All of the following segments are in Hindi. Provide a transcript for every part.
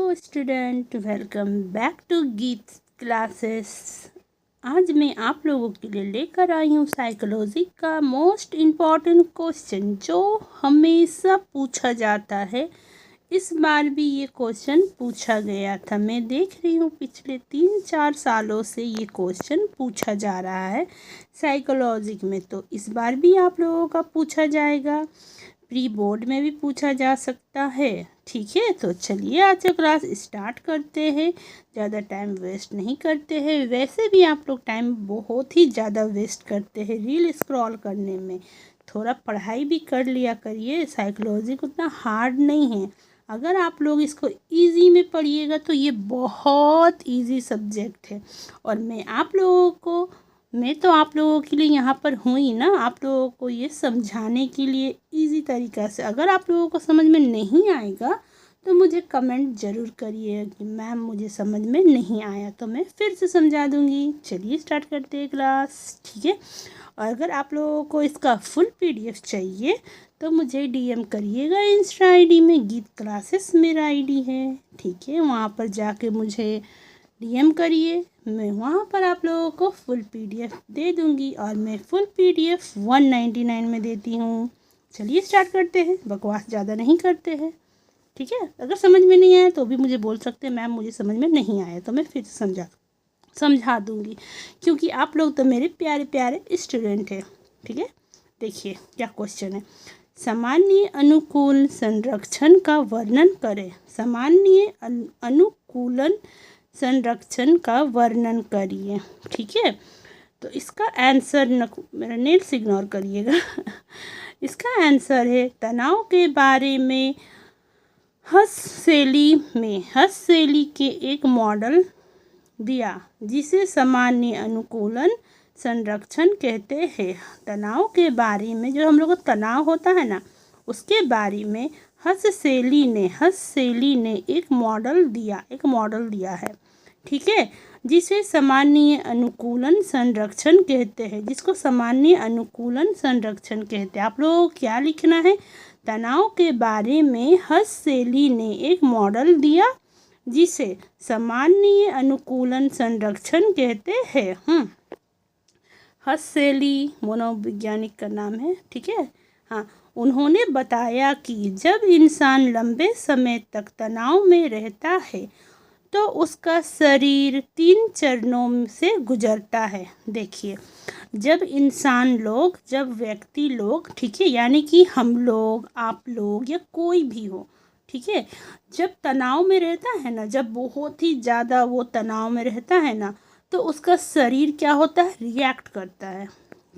स्टूडेंट, वेलकम बैक टू गीत क्लासेस। आज मैं आप लोगों के लिए लेकर आई हूँ साइकोलॉजी का मोस्ट इम्पॉर्टेंट क्वेश्चन जो हमेशा पूछा जाता है। इस बार भी ये क्वेश्चन पूछा गया था। मैं देख रही हूँ पिछले 3-4 सालों से ये क्वेश्चन पूछा जा रहा है साइकोलॉजी में, तो इस बार भी आप लोगों का पूछा जाएगा। प्री बोर्ड में भी पूछा जा सकता है। ठीक है, तो चलिए आज का क्लास स्टार्ट करते हैं। ज़्यादा टाइम वेस्ट नहीं करते हैं। वैसे भी आप लोग टाइम बहुत ही ज़्यादा वेस्ट करते हैं रील स्क्रॉल करने में। थोड़ा पढ़ाई भी कर लिया करिए। साइकोलॉजी उतना हार्ड नहीं है। अगर आप लोग इसको इजी में पढ़िएगा तो ये बहुत इजी सब्जेक्ट है। और मैं तो आप लोगों के लिए यहाँ पर हूँ ही ना, आप लोगों को ये समझाने के लिए इजी तरीक़ा से। अगर आप लोगों को समझ में नहीं आएगा तो मुझे कमेंट ज़रूर करिए कि मैम मुझे समझ में नहीं आया, तो मैं फिर से समझा दूँगी। चलिए स्टार्ट करते हैं क्लास। ठीक है, और अगर आप लोगों को इसका फुल PDF चाहिए तो मुझे DM करिएगा इंस्टा ID में। गीत क्लासेस मेरा ID है। ठीक है, वहाँ पर जाके मुझे DM करिए। मैं वहाँ पर आप लोगों को फुल PDF दे दूँगी और मैं फुल PDF 199 में देती हूँ। चलिए स्टार्ट करते हैं। बकवास ज़्यादा नहीं करते हैं। ठीक है, अगर समझ में नहीं आया तो भी मुझे बोल सकते हैं मैम मुझे समझ में नहीं आया, तो मैं फिर समझा दूँगी, क्योंकि आप लोग तो मेरे प्यारे प्यारे स्टूडेंट हैं। ठीक है, देखिए क्या क्वेश्चन है। सामान्य अनुकूल संरक्षण का वर्णन करें। सामान्य अनुकूलन संरक्षण का वर्णन करिए। ठीक है, तो इसका आंसर मेरा नेल्स इग्नोर करिएगा इसका आंसर है तनाव के बारे में हस्तशैली के एक मॉडल दिया जिसे सामान्य अनुकूलन संरक्षण कहते हैं। तनाव के बारे में, जो हम लोग को तनाव होता है ना, उसके बारे में हस्तशैली ने एक मॉडल दिया है। ठीक है, जिसे सामान्य अनुकूलन संरक्षण कहते हैं, जिसको सामान्य अनुकूलन संरक्षण कहते हैं। आप लोगों को क्या लिखना है? तनाव के बारे में हस्तशैली ने एक मॉडल दिया जिसे सामान्य अनुकूलन संरक्षण कहते हैं। हस्तशैली मनोवैज्ञानिक का नाम है। ठीक है, हाँ, उन्होंने बताया कि जब इंसान लंबे समय तक तनाव में रहता है तो उसका शरीर 3 चरणों से गुजरता है। देखिए, जब व्यक्ति लोग, ठीक है, यानी कि हम लोग, आप लोग या कोई भी हो, ठीक है, जब तनाव में रहता है ना, जब बहुत ही ज़्यादा वो तनाव में रहता है ना, तो उसका शरीर क्या होता है? रिएक्ट करता है।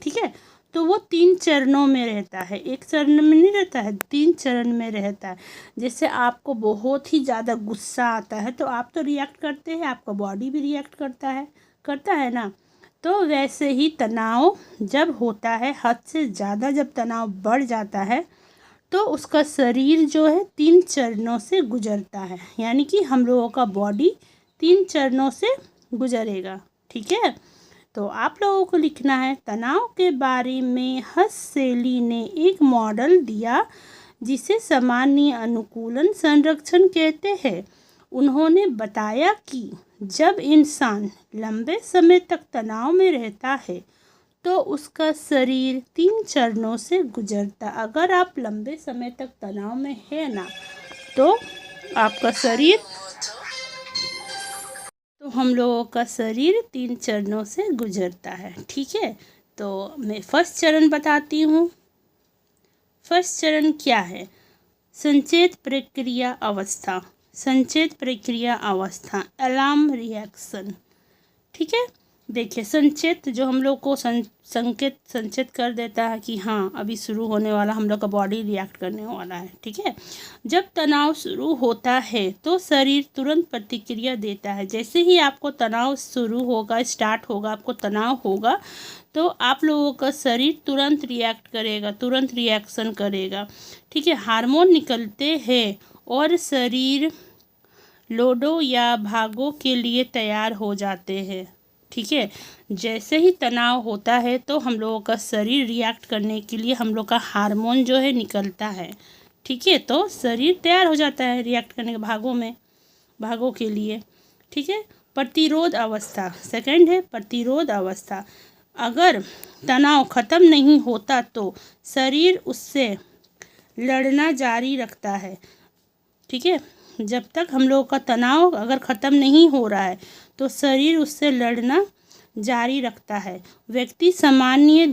ठीक है, तो वो 3 चरणों में रहता है, एक चरण में नहीं रहता है, 3 चरण में रहता है। जैसे आपको बहुत ही ज़्यादा गुस्सा आता है तो आप तो रिएक्ट करते हैं, आपका बॉडी भी रिएक्ट करता है ना। तो वैसे ही तनाव जब होता है, हद से ज़्यादा जब तनाव बढ़ जाता है तो उसका शरीर जो है 3 चरणों से गुजरता है, यानी कि हम लोगों का बॉडी 3 चरणों से गुजरेगा। ठीक है, तो आप लोगों को लिखना है तनाव के बारे में हस्तशैली ने एक मॉडल दिया जिसे सामान्य अनुकूलन संरक्षण कहते हैं। उन्होंने बताया कि जब इंसान लंबे समय तक तनाव में रहता है तो उसका शरीर 3 चरणों से गुजरता। अगर आप लंबे समय तक तनाव में है ना, तो आपका शरीर, तो हम लोगों का शरीर 3 चरणों से गुजरता है। ठीक है, तो मैं फर्स्ट चरण बताती हूँ। फर्स्ट चरण क्या है? संचेत प्रक्रिया अवस्था, अलार्म रिएक्शन। ठीक है, देखिए, संचेत जो हम लोग को संचेत कर देता है कि हाँ अभी शुरू होने वाला, हम लोग का बॉडी रिएक्ट करने वाला है। ठीक है, जब तनाव शुरू होता है तो शरीर तुरंत प्रतिक्रिया देता है। जैसे ही आपको तनाव स्टार्ट होगा, आपको तनाव होगा, तो आप लोगों का शरीर तुरंत रिएक्ट करेगा, तुरंत रिएक्शन करेगा। ठीक है, हार्मोन निकलते हैं और शरीर लौटो या भागो के लिए तैयार हो जाते हैं। ठीक है, जैसे ही तनाव होता है तो हम लोगों का शरीर रिएक्ट करने के लिए हम लोग का हार्मोन जो है निकलता है। ठीक है, तो शरीर तैयार हो जाता है रिएक्ट करने के, भागों में। भागों के लिए। ठीक है। प्रतिरोध अवस्था, सेकंड है प्रतिरोध अवस्था। अगर तनाव ख़त्म नहीं होता तो शरीर उससे लड़ना जारी रखता है। ठीक है। जब तक हम लोगों का तनाव अगर ख़त्म नहीं हो रहा है तो शरीर उससे लड़ना जारी रखता है। व्यक्ति सामान्य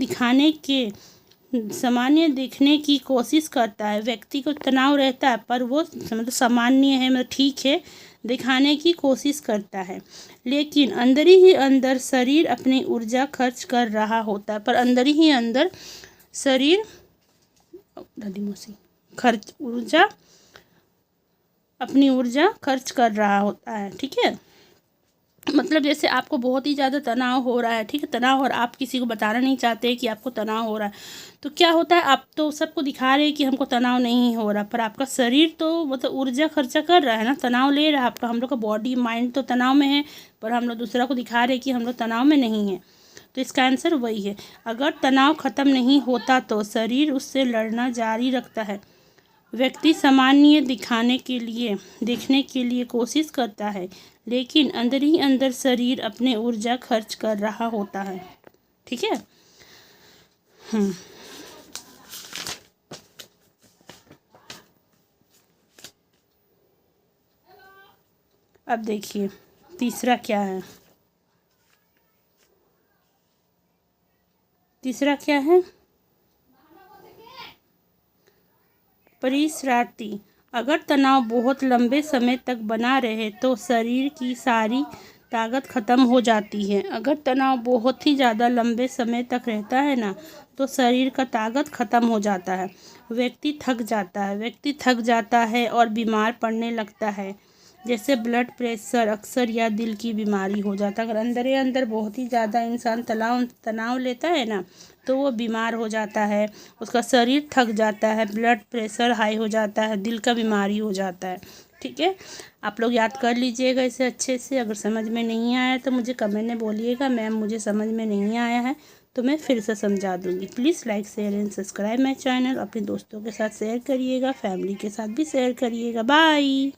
दिखने की कोशिश करता है। व्यक्ति को तनाव रहता है पर वो मतलब सामान्य है, मतलब ठीक है, दिखाने की कोशिश करता है, लेकिन अंदर ही अंदर शरीर अपनी ऊर्जा खर्च कर रहा होता है। पर अंदर ही अंदर शरीर अपनी ऊर्जा खर्च कर रहा होता है। ठीक है। मतलब जैसे आपको बहुत ही ज़्यादा तनाव हो रहा है, ठीक है, तनाव, और आप किसी को बताना नहीं चाहते कि आपको तनाव हो रहा है, तो क्या होता है, आप तो सबको दिखा रहे हैं कि हमको तनाव नहीं हो रहा, पर आपका शरीर तो मतलब ऊर्जा खर्चा कर रहा है ना, तनाव ले रहा है आपका। हम लोग का बॉडी माइंड तो तनाव में है, पर हम लोग दूसरा को दिखा रहे हैं कि हम लोग तनाव में नहीं है। तो इसका आंसर वही है। अगर तनाव ख़त्म नहीं होता तो शरीर उससे लड़ना जारी रखता है। व्यक्ति सामान्य देखने के लिए कोशिश करता है, लेकिन अंदर ही अंदर शरीर अपने ऊर्जा खर्च कर रहा होता है। ठीक है। अब देखिए तीसरा क्या है। तीसरा क्या है? परिसरार्थी। अगर तनाव बहुत लंबे समय तक बना रहे तो शरीर की सारी ताकत ख़त्म हो जाती है। अगर तनाव बहुत ही ज़्यादा लंबे समय तक रहता है ना, तो शरीर का ताकत ख़त्म हो जाता है। व्यक्ति थक जाता है और बीमार पड़ने लगता है, जैसे ब्लड प्रेशर अक्सर या दिल की बीमारी हो जाता है। अगर अंदर ही अंदर बहुत ही ज़्यादा इंसान तनाव लेता है ना, तो वो बीमार हो जाता है, उसका शरीर थक जाता है, ब्लड प्रेशर हाई हो जाता है, दिल का बीमारी हो जाता है। ठीक है। आप लोग याद कर लीजिएगा इसे अच्छे से। अगर समझ में नहीं आया तो मुझे कमेंट में बोलिएगा, मैम मुझे समझ में नहीं आया है, तो मैं फिर से समझा दूँगी। Please like share and subscribe my channel. अपने दोस्तों के साथ शेयर करिएगा, फैमिली के साथ भी शेयर करिएगा। बाय।